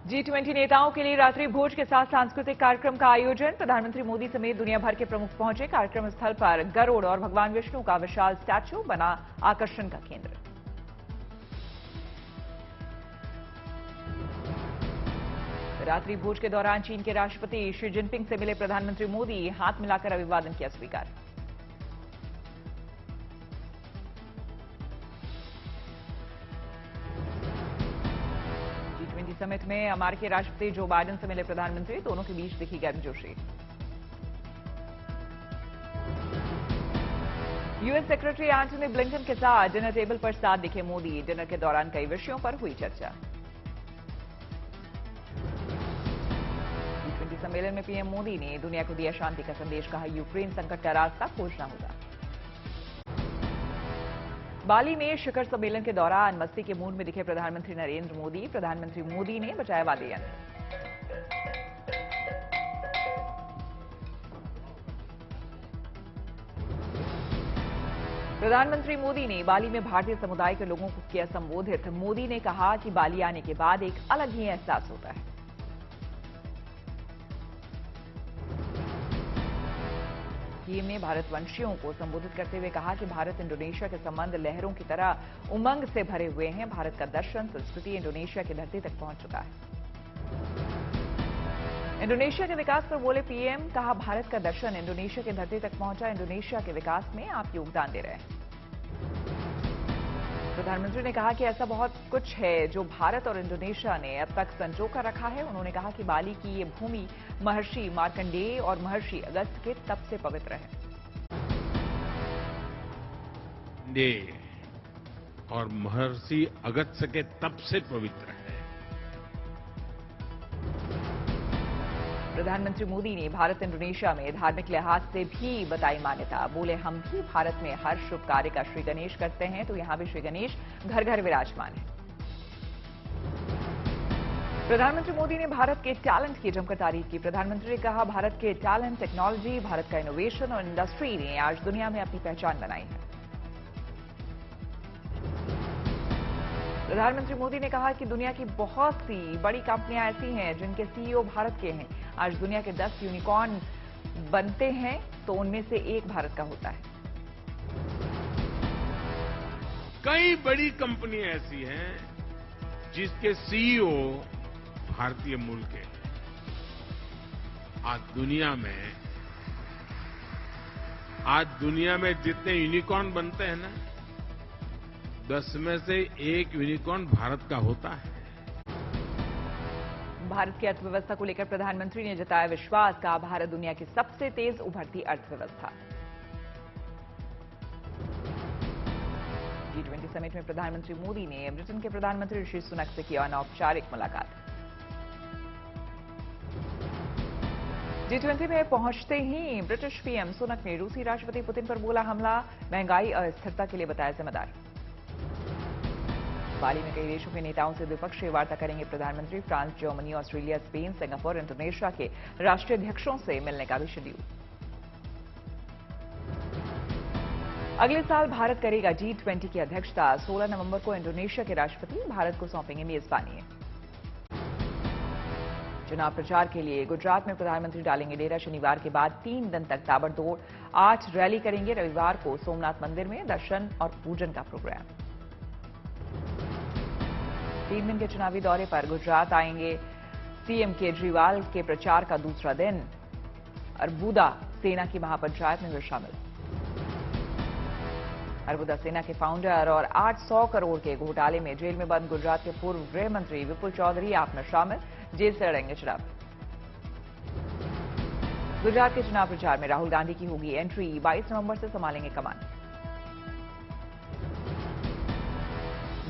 G20 नेताओं के लिए रात्रि भोज के साथ सांस्कृतिक कार्यक्रम का आयोजन। प्रधानमंत्री मोदी समेत दुनिया भर के प्रमुख पहुंचे। कार्यक्रम स्थल पर गरुड़ और भगवान विष्णु का विशाल स्टैच्यू बना आकर्षण का केंद्र। रात्रि भोज के दौरान चीन के राष्ट्रपति शी जिनपिंग से मिले प्रधानमंत्री मोदी, हाथ मिलाकर अभिवादन किया स्वीकार। G20 समिट में अमेरिकी राष्ट्रपति जो बाइडेन से मिले प्रधानमंत्री, दोनों के बीच दिखी गर्मजोशी। यूएस सेक्रेटरी एंटनी ब्लिंकन के साथ डिनर टेबल पर साथ दिखे मोदी। डिनर के दौरान कई विषयों पर हुई चर्चा। G20 सम्मेलन में पीएम मोदी ने दुनिया को दिया शांति का संदेश, कहा यूक्रेन संकट का रास्ता खोजना होगा। बाली में शिखर सम्मेलन के दौरान मस्ती के मूड में दिखे प्रधानमंत्री नरेंद्र मोदी। प्रधानमंत्री मोदी ने बचाया वाद्य यंत्र। प्रधानमंत्री मोदी ने बाली में भारतीय समुदाय के लोगों को किया संबोधित। मोदी ने कहा कि बाली आने के बाद एक अलग ही एहसास होता है। पीएम ने भारतवंशियों को संबोधित करते हुए कहा कि भारत इंडोनेशिया के संबंध लहरों की तरह उमंग से भरे हुए हैं। भारत का दर्शन संस्कृति इंडोनेशिया की धरती तक पहुंच चुका है। इंडोनेशिया के विकास पर बोले पीएम, कहा भारत का दर्शन इंडोनेशिया की धरती तक पहुंचा। इंडोनेशिया के विकास में आप योगदान दे रहे हैं। प्रधानमंत्री ने कहा कि ऐसा बहुत कुछ है जो भारत और इंडोनेशिया ने अब तक संजो कर रखा है। उन्होंने कहा कि बाली की ये भूमि महर्षि मार्कंडेय और महर्षि अगस्त के तप से पवित्र है। और महर्षि अगस्त के तप से पवित्र है। प्रधानमंत्री मोदी ने भारत इंडोनेशिया में धार्मिक लिहाज से भी बताई मान्यता। बोले हम भी भारत में हर शुभ कार्य का श्री गणेश करते हैं, तो यहां भी श्री गणेश घर घर विराजमान है। प्रधानमंत्री मोदी ने भारत के टैलेंट की जमकर तारीफ की। प्रधानमंत्री ने कहा भारत के टैलेंट, टेक्नोलॉजी, भारत का इनोवेशन और इंडस्ट्री ने आज दुनिया में अपनी पहचान बनाई है। प्रधानमंत्री मोदी ने कहा कि दुनिया की बहुत सी बड़ी कंपनियां ऐसी हैं जिनके सीईओ भारत के हैं। आज दुनिया के 10 यूनिकॉर्न बनते हैं तो उनमें से एक भारत का होता है। कई बड़ी कंपनियां ऐसी हैं जिसके सीईओ भारतीय मूल के हैं। आज दुनिया में जितने यूनिकॉर्न बनते हैं ना, 10 में से एक यूनिकॉर्न भारत का होता है। भारत की अर्थव्यवस्था को लेकर प्रधानमंत्री ने जताया विश्वास, कहा भारत दुनिया की सबसे तेज उभरती अर्थव्यवस्था। G20 समिट में प्रधानमंत्री मोदी ने ब्रिटेन के प्रधानमंत्री ऋषि सुनक से की अनौपचारिक मुलाकात। G20 में पहुंचते ही ब्रिटिश पीएम सुनक ने रूसी राष्ट्रपति पुतिन पर बोला हमला, महंगाई और अस्थिरता के लिए बताया जिम्मेदार। बाली में कई देशों के नेताओं से द्विपक्षीय वार्ता करेंगे प्रधानमंत्री। France, Germany, Australia, Spain, Singapore, Indonesia के राष्ट्रीय अध्यक्षों से मिलने का भी शेड्यूल। अगले साल भारत करेगा G20 की अध्यक्षता। 16 नवंबर को इंडोनेशिया के राष्ट्रपति भारत को सौंपेंगे मेजबानी। चुनाव प्रचार के लिए गुजरात में प्रधानमंत्री डालेंगे डेरा। शनिवार के बाद 3 दिन तक ताबड़तोड़ 8 रैली करेंगे। रविवार को सोमनाथ मंदिर में दर्शन और पूजन का प्रोग्राम। 3 दिन के चुनावी दौरे पर गुजरात आएंगे सीएम केजरीवाल के प्रचार का दूसरा दिन। अरबुदा सेना की महापंचायत में हुए शामिल। अरबुदा सेना के फाउंडर और 800 करोड़ के घोटाले में जेल में बंद गुजरात के पूर्व गृह मंत्री विपुल चौधरी आप में शामिल। जेल से लड़ेंगे चुनाव। गुजरात के चुनाव प्रचार में राहुल गांधी की होगी एंट्री। 22 नवंबर से संभालेंगे कमान।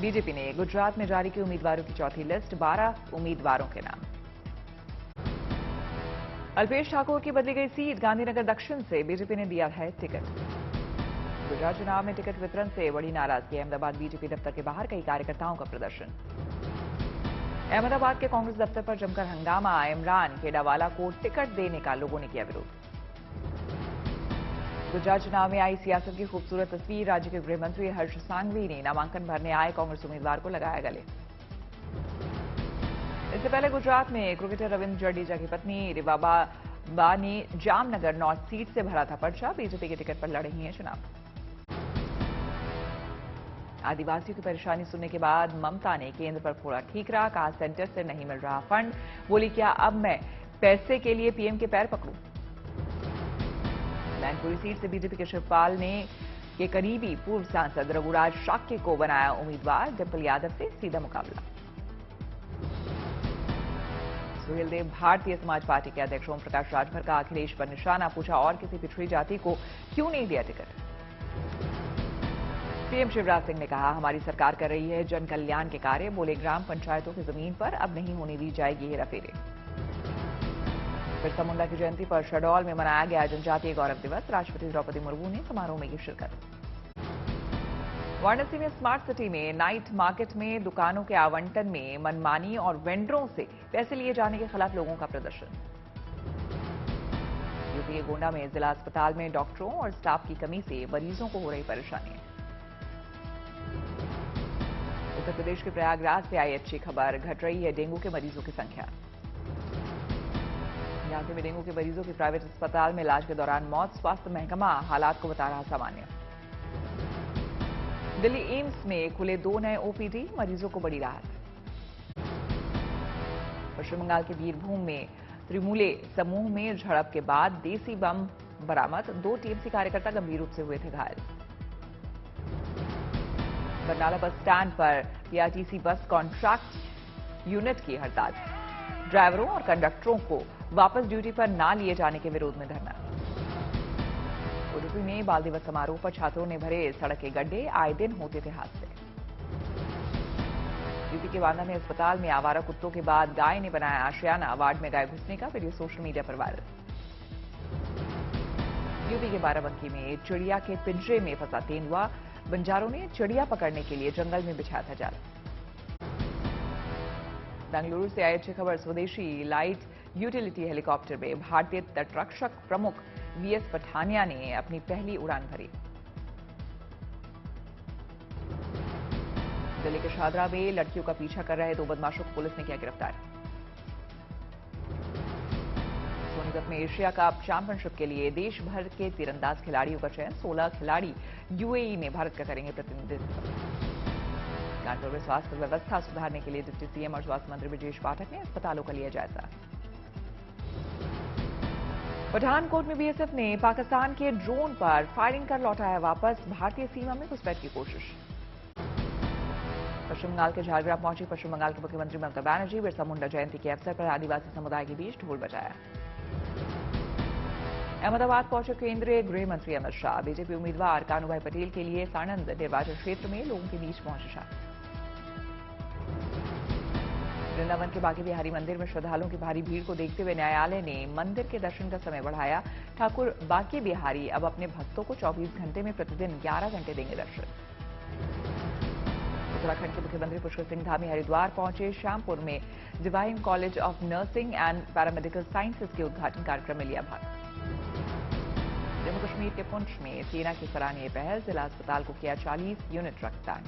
बीजेपी ने गुजरात में जारी की उम्मीदवारों की चौथी लिस्ट। 12 उम्मीदवारों के नाम। अल्पेश ठाकुर की बदली गई सीट। गांधीनगर दक्षिण से बीजेपी ने दिया है टिकट। गुजरात चुनाव में टिकट वितरण से बड़ी नाराजगी। अहमदाबाद बीजेपी दफ्तर के बाहर कई कार्यकर्ताओं का प्रदर्शन। अहमदाबाद के कांग्रेस दफ्तर पर जमकर हंगामा। इमरान केडावाला को टिकट देने का लोगों ने किया विरोध। गुजरात चुनाव में आई सियासत की खूबसूरत तस्वीर। राज्य के गृह मंत्री हर्ष सांघवी ने नामांकन भरने आए कांग्रेस उम्मीदवार को लगाया गले। इससे पहले गुजरात में क्रिकेटर रविंद्र जडेजा की पत्नी रिवाबा बा ने जामनगर नॉर्थ सीट से भरा था पर्चा। बीजेपी के टिकट पर लड़ रही हैं चुनाव। आदिवासियों की परेशानी सुनने के बाद ममता ने केंद्र पर फोड़ा ठीकरा। कहा सेंटर से नहीं मिल रहा फंड। बोली क्या अब मैं पैसे के लिए पीएम के पैर पकड़ूं। मैनपुरी सीट से बीजेपी के शिवपाल ने के करीबी पूर्व सांसद रघुराज शाक्य को बनाया उम्मीदवार। डिम्पल यादव से सीधा मुकाबला। सुहेलदेव भारतीय समाज पार्टी के अध्यक्ष ओम प्रकाश राजभर का अखिलेश पर निशाना। पूछा और किसी पिछड़ी जाति को क्यों नहीं दिया टिकट। सीएम शिवराज सिंह ने कहा हमारी सरकार कर रही है जन कल्याण के कार्य। बोले ग्राम पंचायतों की जमीन पर अब नहीं होने दी जाएगी हेराफेरी। बिरसा मुंडा की जयंती पर शहडोल में मनाया गया जनजातीय गौरव दिवस। राष्ट्रपति द्रौपदी मुर्मू ने समारोह में की शिरकत। वाराणसी में स्मार्ट सिटी में नाइट मार्केट में दुकानों के आवंटन में मनमानी और वेंडरों से पैसे लिए जाने के खिलाफ लोगों का प्रदर्शन। यूपी के गोंडा में जिला अस्पताल में डॉक्टरों और स्टाफ की कमी से मरीजों को हो रही परेशानी। उत्तर प्रदेश के प्रयागराज से आई अच्छी खबर। घट रही है डेंगू के मरीजों की संख्या। झांसी में डेंगू के मरीजों की प्राइवेट अस्पताल में इलाज के दौरान मौत। स्वास्थ्य महकमा हालात को बता रहा सामान्य। दिल्ली एम्स में खुले 2 नए ओपीडी। मरीजों को बड़ी राहत। पश्चिम बंगाल के बीरभूम में त्रिमूले समूह में झड़प के बाद देसी बम बरामद। 2 टीएमसी कार्यकर्ता गंभीर रूप से हुए थे घायल। बरनाला बस स्टैंड पर पीआरटीसी बस कॉन्ट्रैक्ट यूनिट की हड़ताल। ड्राइवरों और कंडक्टरों को वापस ड्यूटी पर ना लिए जाने के विरोध में धरना। उडुपी में बाल दिवस समारोह पर छात्रों ने भरे सड़क के गड्ढे। आए दिन होते थे हादसे। यूपी के बांदा में अस्पताल में आवारा कुत्तों के बाद गाय ने बनाया आशियाना। वार्ड में गाय घुसने का वीडियो सोशल मीडिया पर वायरल। यूपी के बाराबंकी में चिड़िया के पिंजरे में फंसा तेंदुआ। बंजारों ने चिड़िया पकड़ने के लिए जंगल में बिछाया था जाल। बेंगलुरु से आई अच्छी खबर। स्वदेशी लाइट यूटिलिटी हेलीकॉप्टर में भारतीय तटरक्षक प्रमुख वीएस पठानिया ने अपनी पहली उड़ान भरी। दिल्ली के शादरा में लड़कियों का पीछा कर रहे 2 बदमाशों को पुलिस ने किया गिरफ्तार। सोनीपत में एशिया कप चैंपियनशिप के लिए देश भर के तीरंदाज खिलाड़ियों का चयन। 16 खिलाड़ी यूएई में भारत का करेंगे प्रतिनिधित्व। कानपुर में स्वास्थ्य व्यवस्था सुधारने के लिए डिप्टी सीएम और स्वास्थ्य मंत्री ब्रजेश पाठक ने अस्पतालों का लिया जायजा। पठानकोट में बीएसएफ ने पाकिस्तान के ड्रोन पर फायरिंग कर लौटाया वापस। भारतीय सीमा में घुसपैठ की कोशिश। पश्चिम बंगाल के झारग्राम पहुंची पश्चिम बंगाल के मुख्यमंत्री ममता बनर्जी। बिरसा मुंडा जयंती के अवसर पर आदिवासी समुदाय के बीच ढोल बजाया। अहमदाबाद पहुंचे केंद्रीय गृह मंत्री अमित शाह। बीजेपी उम्मीदवार कानूभाई पटेल के लिए साणंद निर्वाचन क्षेत्र में लोगों के बीच पहुंचे शाह। वृंदावन के बांके बिहारी मंदिर में श्रद्धालुओं की भारी भीड़ को देखते हुए न्यायालय ने मंदिर के दर्शन का समय बढ़ाया। ठाकुर बांके बिहारी अब अपने भक्तों को 24 घंटे में प्रतिदिन 11 घंटे देंगे दर्शन। उत्तराखंड के मुख्यमंत्री पुष्कर सिंह धामी हरिद्वार पहुंचे। श्यामपुर में divine college of nursing and paramedical sciences के उद्घाटन कार्यक्रम में लिया भाग। जम्मू कश्मीर के पुंछ में सेना की सराहनीय पहल। जिला अस्पताल को किया 40 यूनिट रक्तदान।